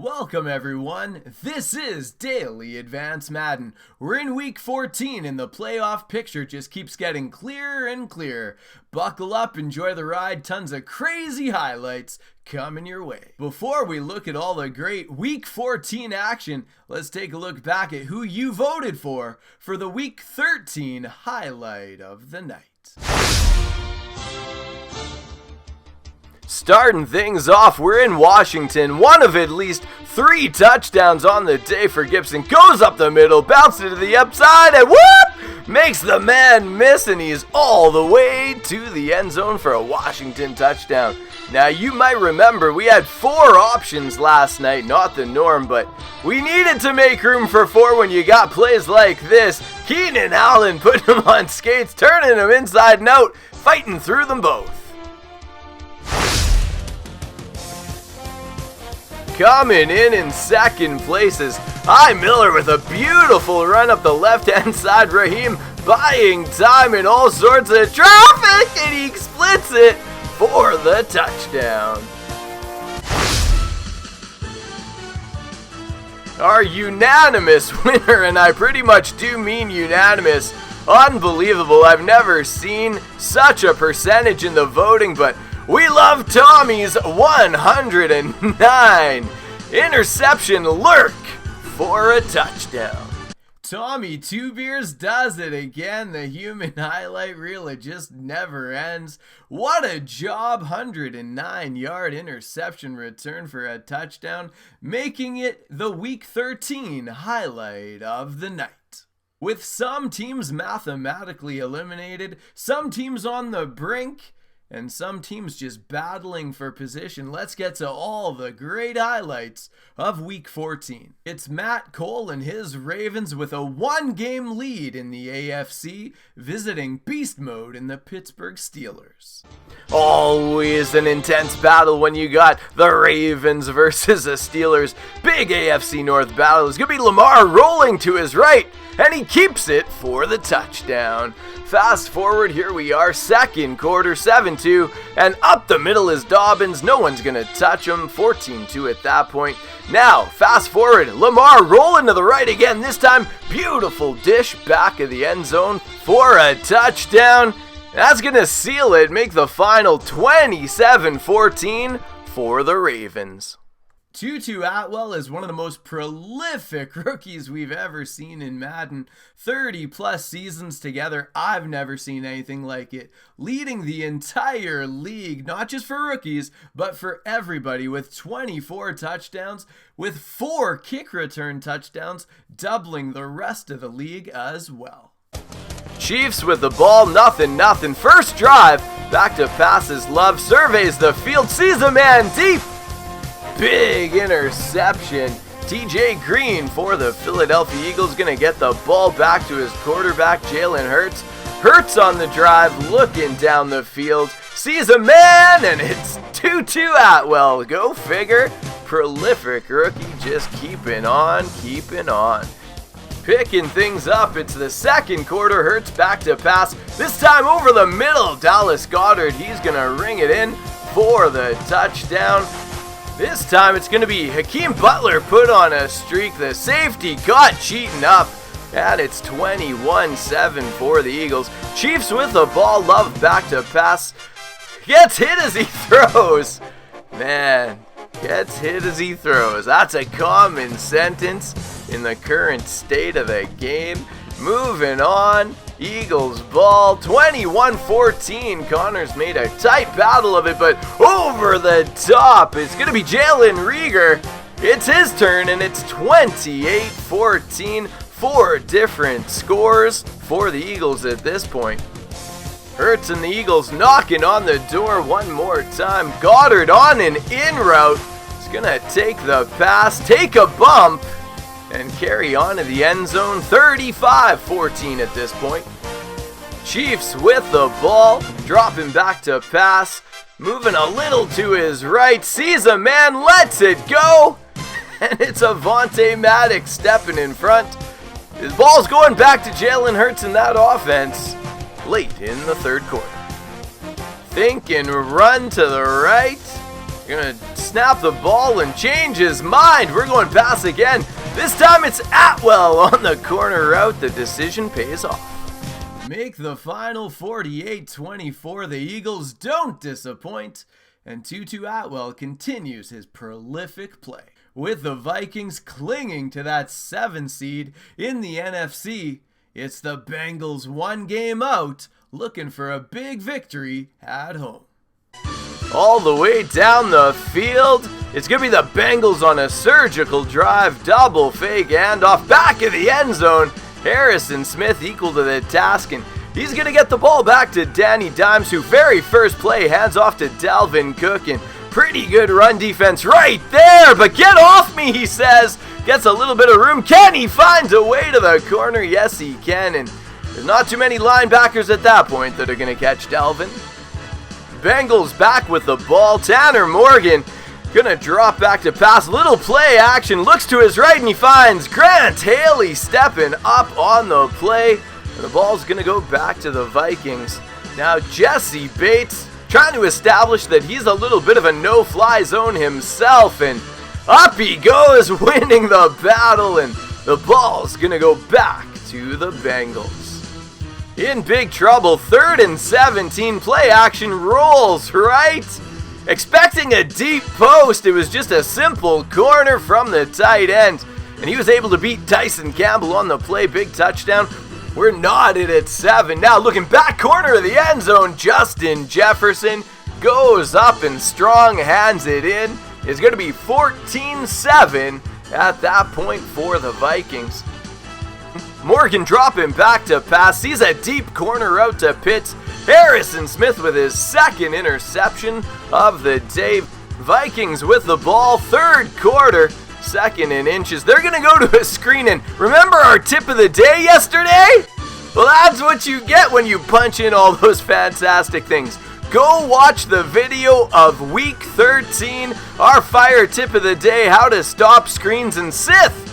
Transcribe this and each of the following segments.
Welcome everyone, this is Daily Advanced Madden. We're in week 14 and the playoff picture just keeps getting clearer and clearer. Buckle up, enjoy the ride, tons of crazy highlights coming your way. Before we look at all the great week 14 action, let's take a look back at who you voted for the week 13 highlight of the night. Starting things off, we're in Washington. One of at least 3 touchdowns on the day for Gibson. Goes up the middle, bounces to the upside, and whoop! Makes the man miss, and he's all the way to the end zone for a Washington touchdown. Now, you might remember we had 4 options last night, not the norm, but we needed to make room for 4 when you got plays like this. Keenan Allen putting him on skates, turning him inside and out, fighting through them both. Coming in second place is Miller with a beautiful run up the left-hand side. Raheem buying time in all sorts of traffic, and he splits it for the touchdown. Our unanimous winner, and I pretty much do mean unanimous, unbelievable. I've never seen such a percentage in the voting, but we love Tommy's 109 interception lurk for a touchdown. Tommy Two Beers does it again. The human highlight reel, it just never ends. What a job, 109-yard interception return for a touchdown, making it the week 13 highlight of the night. With some teams mathematically eliminated, some teams on the brink, and some teams just battling for position, let's get to all the great highlights of week 14. It's Matt Cole and his Ravens with a 1-game lead in the AFC, visiting beast mode in the Pittsburgh Steelers. Always an intense battle when you got the Ravens versus the Steelers. Big AFC North battle. It's going to be Lamar rolling to his right, and he keeps it for the touchdown. Fast forward, here we are, second quarter, 7-2, and up the middle is Dobbins. No one's going to touch him, 14-2 at that point. Now, fast forward, Lamar rolling to the right again, this time beautiful dish back of the end zone for a touchdown. That's going to seal it, make the final 27-14 for the Ravens. Tutu Atwell is one of the most prolific rookies we've ever seen in Madden. 30-plus seasons together, I've never seen anything like it. Leading the entire league, not just for rookies, but for everybody, with 24 touchdowns, with 4 kick return touchdowns, doubling the rest of the league as well. Chiefs with the ball, nothing. First drive, back to passes, Love surveys the field, sees a man deep. Big interception. TJ Green for the Philadelphia Eagles going to get the ball back to his quarterback, Jalen Hurts. Hurts on the drive, looking down the field, sees a man, and it's Tutu Atwell. Go figure. Prolific rookie, just keeping on. Picking things up, it's the second quarter. Hurts back to pass, this time over the middle. Dallas Goedert, he's going to ring it in for the touchdown. This time it's going to be Hakeem Butler put on a streak. The safety caught cheating up, and it's 21-7 for the Eagles. Chiefs with the ball, Love back to pass. Gets hit as he throws. Gets hit as he throws. That's a common sentence in the current state of the game. Moving on. Eagles ball, 21-14. Connors made a tight battle of it, but over the top, it's going to be Jalen Reagor. It's his turn, and it's 28-14. 4 different scores for the Eagles at this point. Hurts and the Eagles knocking on the door one more time. Goddard on an in route. He's going to take the pass, take a bump, and carry on to the end zone. 35-14 at this point. Chiefs with the ball, dropping back to pass, moving a little to his right, sees a man, lets it go, and it's Avonte Maddox stepping in front. His ball's going back to Jalen Hurts in that offense late in the third quarter. Think and run to the right, Gonna snap the ball and change his mind. We're going pass again. This time it's Atwell on the corner route. The decision pays off. Make the final 48-24. The Eagles don't disappoint, and Tutu Atwell continues his prolific play. With the Vikings clinging to that 7 seed in the NFC, it's the Bengals 1 game out, looking for a big victory at home. All the way down the field, it's going to be the Bengals on a surgical drive, double fake handoff, back of the end zone. Harrison Smith equal to the task, and he's going to get the ball back to Danny Dimes, who very first play hands off to Dalvin Cook, and pretty good run defense right there, but get off me, he says. Gets a little bit of room. Can he find a way to the corner? Yes, he can, and there's not too many linebackers at that point that are going to catch Dalvin. Bengals back with the ball. Tanner Morgan gonna drop back to pass. Little play action. Looks to his right and he finds Grant Haley stepping up on the play. And the ball's gonna go back to the Vikings. Now Jesse Bates trying to establish that he's a little bit of a no-fly zone himself. And up he goes, winning the battle. And the ball's gonna go back to the Bengals. In big trouble, 3rd and 17, play action rolls right. Expecting a deep post, it was just a simple corner from the tight end. And he was able to beat Tyson Campbell on the play, big touchdown. We're knotted at 7. Now looking back corner of the end zone, Justin Jefferson goes up and strong, hands it in. It's going to be 14-7 at that point for the Vikings. Morgan dropping back to pass, sees a deep corner out to Pitts. Harrison Smith with his 2nd interception of the day. Vikings with the ball, 3rd quarter, 2nd and inches. They're going to go to a screen, and remember our tip of the day yesterday? Well, that's what you get when you punch in all those fantastic things. Go watch the video of week 13, our fire tip of the day, how to stop screens in Sith.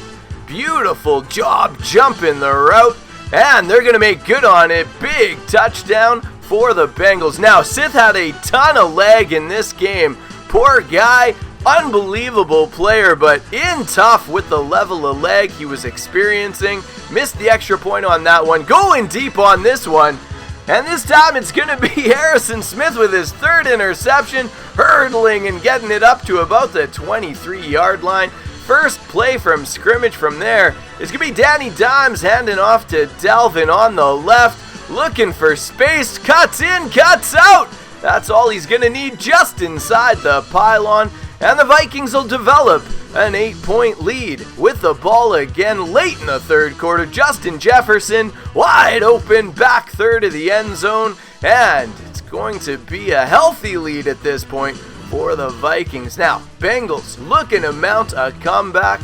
Beautiful job jumping the route, and they're going to make good on it. Big touchdown for the Bengals. Now, Sith had a ton of leg in this game. Poor guy, unbelievable player, but in tough with the level of leg he was experiencing. Missed the extra point on that one. Going deep on this one. And this time it's going to be Harrison Smith with his 3rd interception, hurdling and getting it up to about the 23-yard line. First play from scrimmage from there is going to be Danny Dimes handing off to Dalvin on the left, looking for space, cuts in, cuts out. That's all he's going to need just inside the pylon, and the Vikings will develop an 8-point lead with the ball again late in the 3rd quarter. Justin Jefferson wide open, back third of the end zone, and it's going to be a healthy lead at this point for the Vikings. Now, Bengals looking to mount a comeback,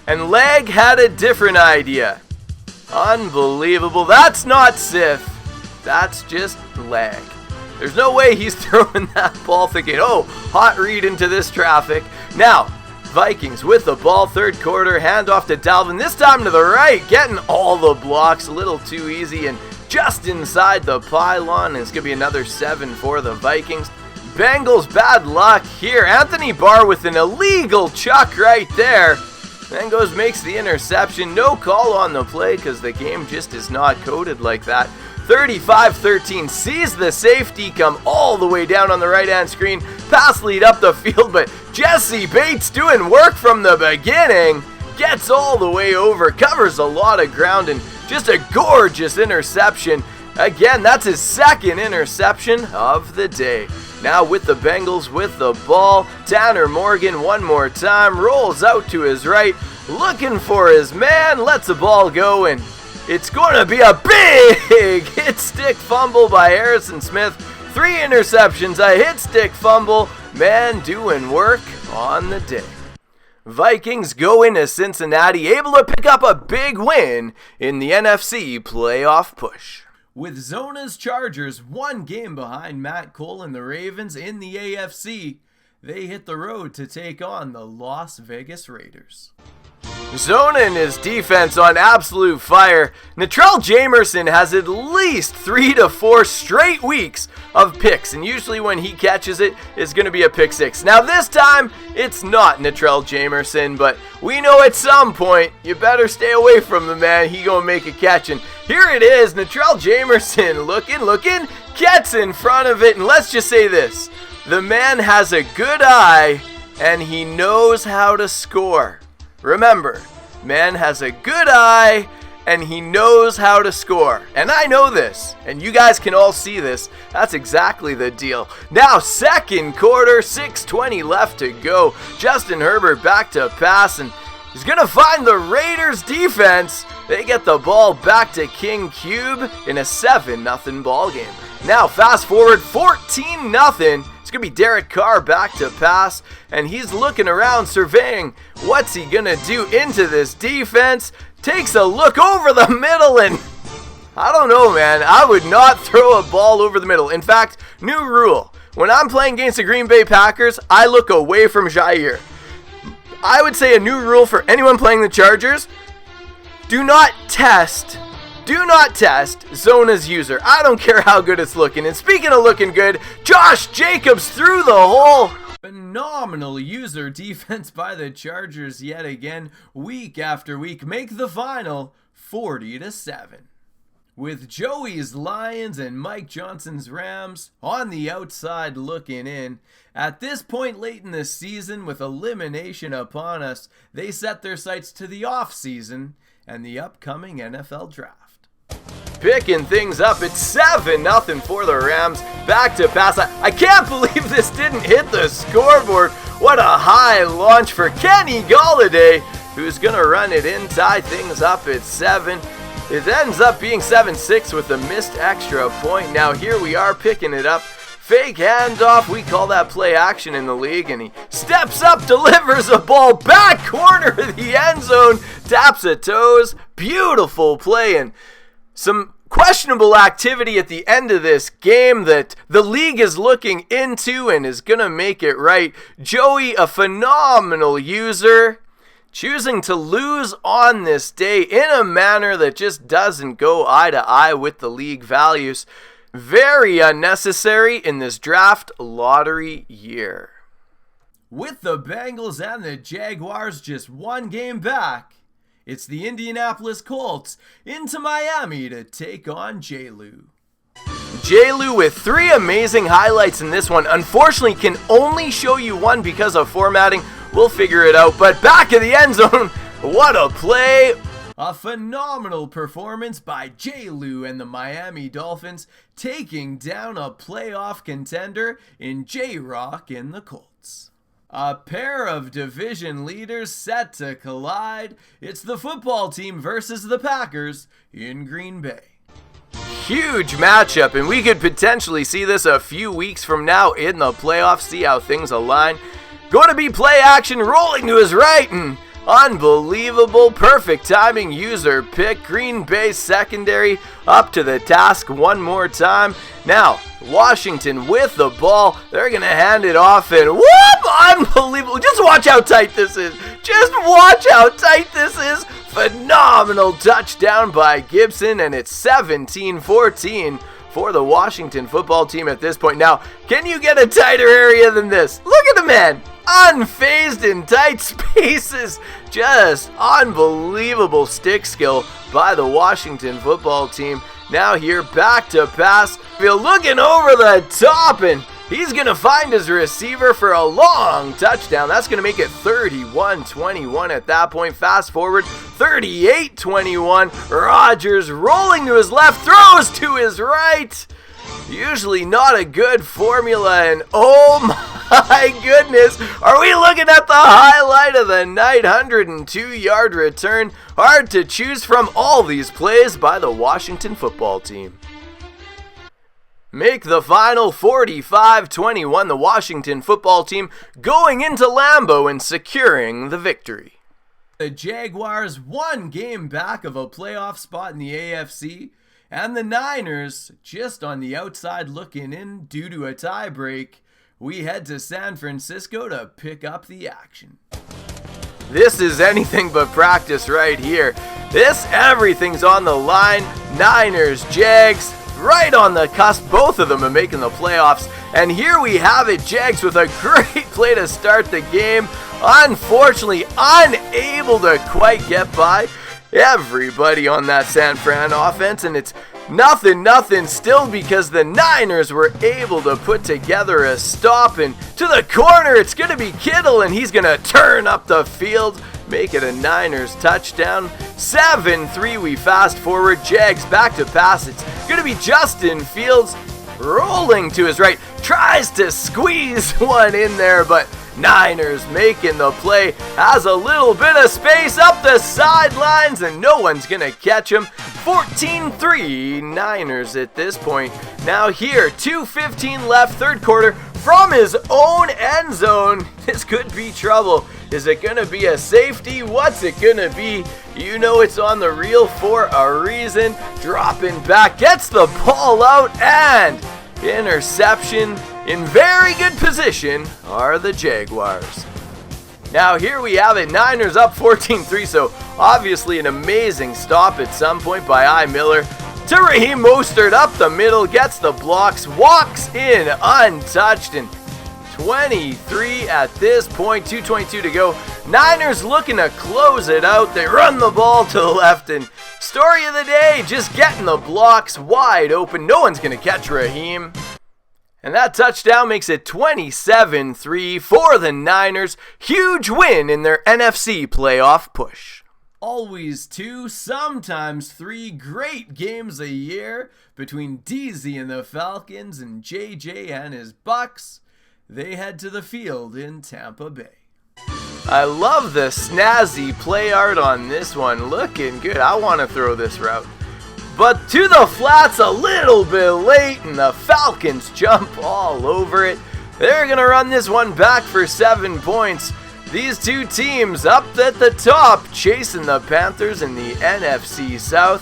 and Leg had a different idea. Unbelievable. That's not Sith. That's just Leg. There's no way he's throwing that ball thinking, oh, hot read into this traffic. Now, Vikings with the ball, 3rd quarter, handoff to Dalvin. This time to the right, getting all the blocks, a little too easy, and just inside the pylon. It's going to be another 7 for the Vikings. Bengals bad luck here. Anthony Barr with an illegal chuck right there. Then goes, makes the interception. No call on the play because the game just is not coded like that. 35-13, sees the safety come all the way down on the right-hand screen. Pass lead up the field, but Jesse Bates doing work from the beginning. Gets all the way over, covers a lot of ground, and just a gorgeous interception. Again, that's his 2nd interception of the day. Now with the Bengals with the ball, Tanner Morgan one more time, rolls out to his right, looking for his man, lets the ball go, and it's going to be a big hit stick fumble by Harrison Smith. 3 interceptions, a hit stick fumble, man doing work on the day. Vikings go into Cincinnati, able to pick up a big win in the NFC playoff push. With Zona's Chargers 1 game behind Matt Cole and the Ravens in the AFC, they hit the road to take on the Las Vegas Raiders. Zona and his defense on absolute fire. Natrell Jamerson has at least 3 to 4 straight weeks of picks, and usually when he catches it, it's going to be a pick six. Now this time, it's not Natrell Jamerson, but we know at some point, you better stay away from the man. He gonna make a catch, and here it is. Natrell Jamerson looking, gets in front of it, and let's just say this. The man has a good eye, and he knows how to score. Remember, man has a good eye and he knows how to score. And I know this, and you guys can all see this. That's exactly the deal. Now, second quarter, 6:20 left to go. Justin Herbert back to pass, and he's going to find the Raiders defense. They get the ball back to King Cube in a 7-0 ball game. Now, fast forward 14-0. It's going to be Derek Carr back to pass, and he's looking around, surveying what's he going to do into this defense. Takes a look over the middle, and I don't know, man. I would not throw a ball over the middle. In fact, new rule. When I'm playing against the Green Bay Packers, I look away from Jair. I would say a new rule for anyone playing the Chargers: do not test Zona's user. I don't care how good it's looking. And speaking of looking good, Josh Jacobs through the hole. Phenomenal user defense by the Chargers yet again, week after week. Make the final 40-7. With Joey's Lions and Mike Johnson's Rams on the outside looking in. At this point late in the season, with elimination upon us, they set their sights to the offseason and the upcoming NFL draft. Picking things up, it's 7-0 for the Rams. Back to pass. I can't believe this didn't hit the scoreboard. What a high launch for Kenny Golladay, who's going to run it in, tie things up at 7. It ends up being 7-6 with a missed extra point. Now here we are picking it up. Fake handoff, we call that play action in the league, and he steps up, delivers a ball back corner of the end zone, taps a toes. Beautiful play, and some questionable activity at the end of this game that the league is looking into and is going to make it right. Joey, a phenomenal user, choosing to lose on this day in a manner that just doesn't go eye to eye with the league values. Very unnecessary in this draft lottery year. With the Bengals and the Jaguars just one game back, it's the Indianapolis Colts into Miami to take on J-Lou. J-Lou with 3 amazing highlights in this one. Unfortunately, can only show you one because of formatting. We'll figure it out. But back of the end zone, what a play. A phenomenal performance by J-Lou and the Miami Dolphins, taking down a playoff contender in J-Rock and the Colts. A pair of division leaders set to collide. It's the football team versus the Packers in Green Bay. Huge matchup, and we could potentially see this a few weeks from now in the playoffs. See how things align. Going to be play action, rolling to his right, and unbelievable, perfect timing user pick. Green Bay secondary up to the task one more time. Now, Washington with the ball. They're going to hand it off, and whoop! Unbelievable. Just watch how tight this is. Just watch how tight this is. Phenomenal touchdown by Gibson, and it's 17-14 for the Washington football team at this point. Now, can you get a tighter area than this? Look at the man. Unfazed in tight spaces. Just unbelievable stick skill by the Washington football team. Now here, back to pass. We're looking over the top, and he's going to find his receiver for a long touchdown. That's going to make it 31-21 at that point. Fast forward, 38-21. Rodgers rolling to his left, throws to his right. Usually not a good formula, and oh my goodness, are we looking at the highlight of the night? 102-yard return. Hard to choose from all these plays by the Washington football team. Make the final 45-21, the Washington football team going into Lambeau and securing the victory. The Jaguars one game back of a playoff spot in the AFC, and the Niners just on the outside looking in due to a tie break. We head to San Francisco to pick up the action. This is anything but practice right here. Everything's on the line. Niners, Jags, right on the cusp. Both of them are making the playoffs. And here we have it, Jags with a great play to start the game. Unfortunately, unable to quite get by everybody on that San Fran offense. And it's nothing still because the Niners were able to put together a stop. And to the corner, it's going to be Kittle, and he's going to turn up the field, make it a Niners touchdown. 7-3, we fast forward. Jags back to pass. It's going to be Justin Fields rolling to his right. Tries to squeeze one in there, but Niners making the play. Has a little bit of space up the sidelines, and no one's going to catch him. 14-3 Niners at this point. Now here, 2:15 left, third quarter, from his own end zone. This could be trouble. Is it going to be a safety? What's it going to be? You know it's on the reel for a reason. Dropping back, gets the ball out, and interception. In very good position are the Jaguars. Now here we have it, Niners up 14-3, so obviously an amazing stop at some point by I. Miller. To Raheem Mostert up the middle, gets the blocks, walks in untouched, and 23 at this point, 2:22 to go. Niners looking to close it out. They run the ball to the left, and story of the day, just getting the blocks wide open. No one's going to catch Raheem. And that touchdown makes it 27-3 for the Niners. Huge win in their NFC playoff push. Always 2, sometimes 3 great games a year between DZ and the Falcons and JJ and his Bucks. They head to the field in Tampa Bay. I love the snazzy play art on this one. Looking good. I want to throw this route. But to the flats a little bit late, and the Falcons jump all over it. They're going to run this one back for 7 points. These two teams up at the top, chasing the Panthers in the NFC South.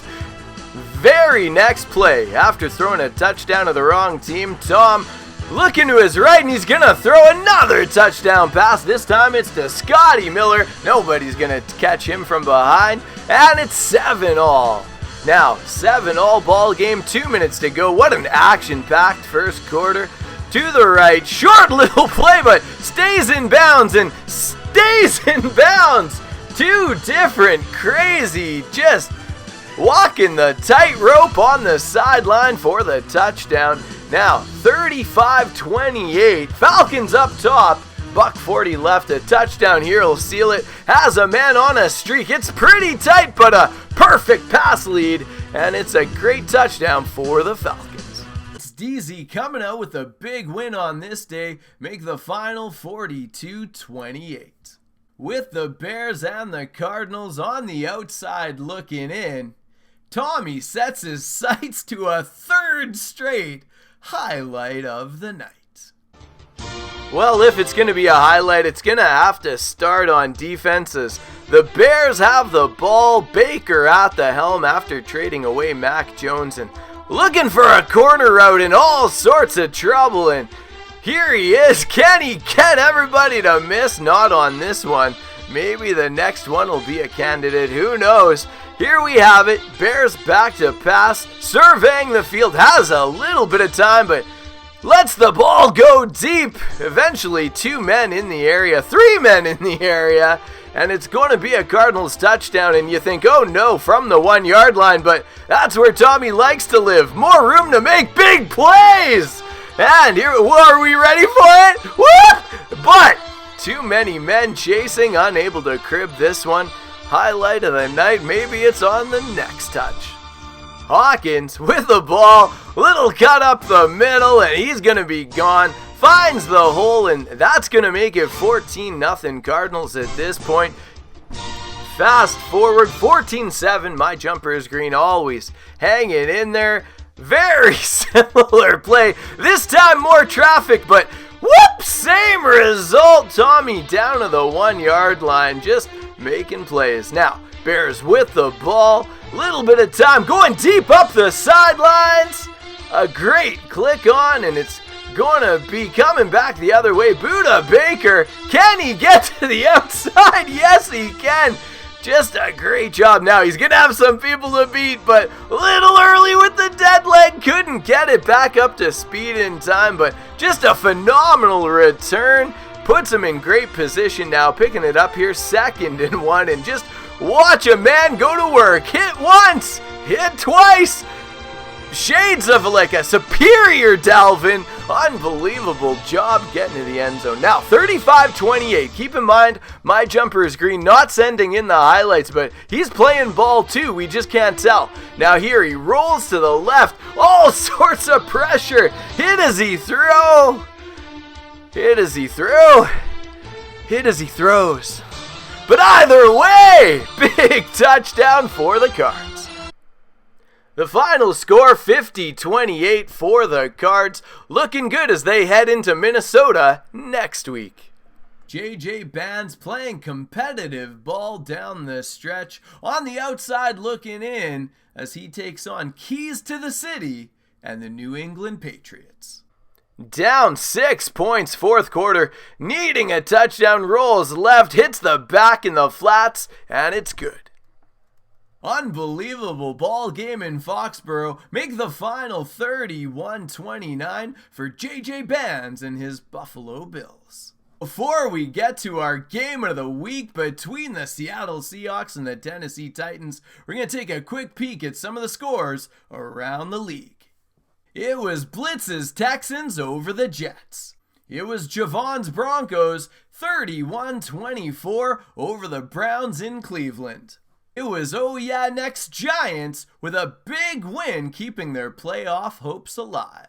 Very next play, after throwing a touchdown to the wrong team, Tom looking to his right, and he's going to throw another touchdown pass. This time it's to Scotty Miller. Nobody's going to catch him from behind, and it's 7-all. Now, 7-all ball game, 2 minutes to go. What an action-packed first quarter. To the right, short little play, but stays in bounds and stays in bounds. 2 different crazy, just walking the tightrope on the sideline for the touchdown. Now, 35-28, Falcons up top. Buck 40 left, a touchdown here will seal it. Has a man on a streak. It's pretty tight, but a perfect pass lead, and it's a great touchdown for the Falcons. It's DZ coming out with a big win on this day, make the final 42-28. With the Bears and the Cardinals on the outside looking in, Tommy sets his sights to a third straight highlight of the night. Well, if it's going to be a highlight, it's going to have to start on defenses. The Bears have the ball. Baker at the helm after trading away Mac Jones and looking for a corner route in all sorts of trouble. And here he is. Can he get everybody to miss? Not on this one. Maybe the next one will be a candidate. Who knows? Here we have it. Bears back to pass. Surveying the field. Has a little bit of time, but lets the ball go deep. Eventually 2 men in the area, 3 men in the area, and it's going to be a Cardinals touchdown. And you think, oh no, from the 1-yard line, but that's where Tommy likes to live. More room to make big plays. And here, are we ready for it? Whoop! But too many men chasing, unable to crib this one. Highlight of the night, maybe it's on the next touch. Hawkins with the ball, little cut up the middle, and he's going to be gone. Finds the hole, and that's going to make it 14-0 Cardinals at this point. Fast forward, 14-7. My jumper is green, always hanging in there. Very similar play. This time more traffic, but whoop, same result. Tommy down to the 1-yard line, just making plays. Now, Bears with the ball. Little bit of time going deep up the sidelines. A great click on, and it's going to be coming back the other way. Buda Baker, can he get to the outside? Yes, he can. Just a great job. Now he's going to have some people to beat, but a little early with the dead leg. Couldn't get it back up to speed in time, but just a phenomenal return. Puts him in great position now, picking it up here, 2nd and 1, and just watch a man go to work. Hit once, hit twice. Shades of like a superior Dalvin. Unbelievable job getting to the end zone. Now 35-28. Keep in mind, my jumper is green, not sending in the highlights, but he's playing ball too. We just can't tell. Now here he rolls to the left. All sorts of pressure. Hit as he throw. Hit as he throw. Hit as he throws. But either way, big touchdown for the Cards. The final score, 50-28 for the Cards. Looking good as they head into Minnesota next week. J.J. Bands playing competitive ball down the stretch. On the outside looking in as he takes on Keys to the City and the New England Patriots. Down 6 points, 4th quarter. Needing a touchdown, rolls left, hits the back in the flats, and it's good. Unbelievable ball game in Foxborough. Make the final 31-29 for J.J. Bands and his Buffalo Bills. Before we get to our game of the week between the Seattle Seahawks and the Tennessee Titans, we're going to take a quick peek at some of the scores around the league. It was Blitz's Texans over the Jets. It was Javon's Broncos 31-24 over the Browns in Cleveland. It was Oh Yeah Next Giants with a big win keeping their playoff hopes alive.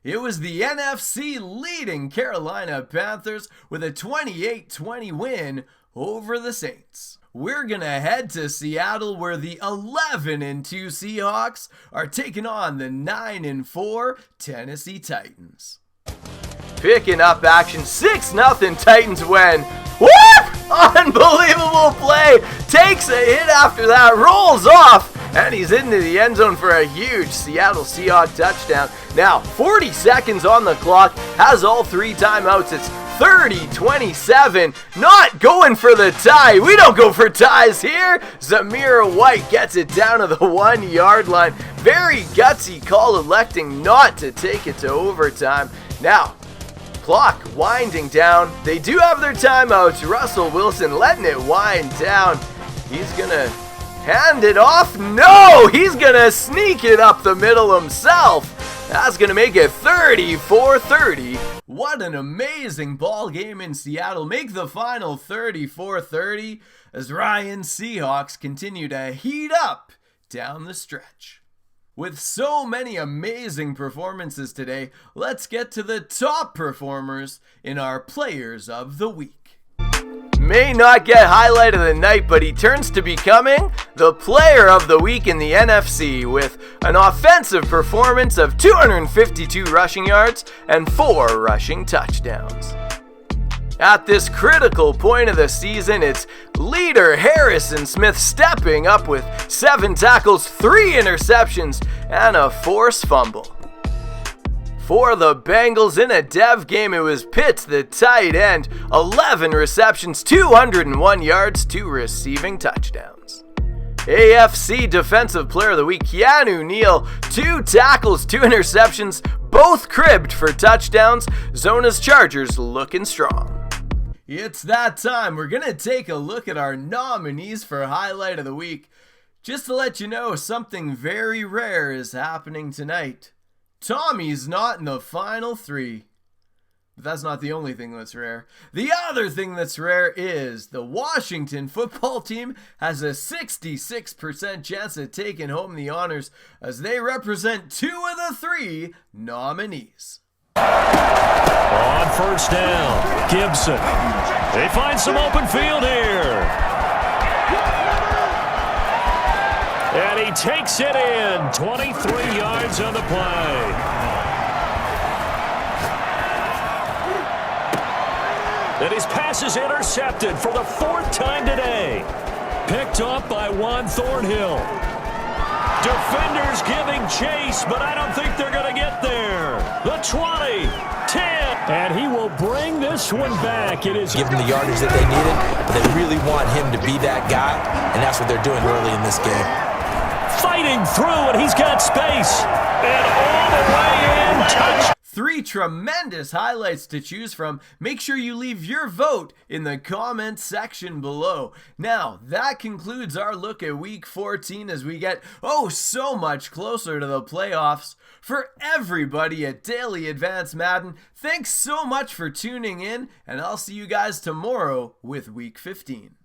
It was the NFC leading Carolina Panthers with a 28-20 win over the Saints. We're gonna head to Seattle where the 11-2 Seahawks are taking on the 9-4 Tennessee Titans. Picking up action, 6-0 Titans win. Whoop! Unbelievable play. Takes a hit after that, rolls off, and he's into the end zone for a huge Seattle Seahawks touchdown. Now, 40 seconds on the clock, has all 3 timeouts. It's 30-27, not going for the tie. We don't go for ties here. Zamir White gets it down to the 1-yard line. Very gutsy call, electing not to take it to overtime. Now, clock winding down. They do have their timeouts. Russell Wilson letting it wind down. He's gonna hand it off. No, he's gonna sneak it up the middle himself. That's gonna make it 34-30. What an amazing ball game in Seattle. Make the final 34-30 as Ryan's Seahawks continue to heat up down the stretch. With so many amazing performances today, let's get to the top performers in our Players of the Week. May not get highlight of the night, but he turns to becoming the Player of the Week in the NFC with an offensive performance of 252 rushing yards and 4 rushing touchdowns. At this critical point of the season, it's leader Harrison Smith stepping up with 7 tackles, 3 interceptions, and a forced fumble. For the Bengals in a dev game, it was Pitts, the tight end, 11 receptions, 201 yards, 2 receiving touchdowns. AFC Defensive Player of the Week, Keanu Neal, 2 tackles, 2 interceptions, both cribbed for touchdowns. Zona's Chargers looking strong. It's that time. We're going to take a look at our nominees for Highlight of the Week. Just to let you know, something very rare is happening tonight. Tommy's not in the final 3. But that's not the only thing that's rare. The other thing that's rare is the Washington football team has a 66% chance of taking home the honors as they represent 2 of the 3 nominees. On first down, Gibson. They find some open field here. And he takes it in. 23 yards on the play. And his pass is intercepted for the 4th time today. Picked off by Juan Thornhill. Defenders giving chase, but I don't think they're going to get there. The 20, 10, and he will bring this one back. It is give them the yardage that they needed, but they really want him to be that guy, and that's what they're doing early in this game. Fighting through, and he's got space. And all the way in, touch. 3 tremendous highlights to choose from. Make sure you leave your vote in the comments section below. Now, that concludes our look at Week 14 as we get, so much closer to the playoffs. For everybody at Daily Advanced Madden, thanks so much for tuning in, and I'll see you guys tomorrow with Week 15.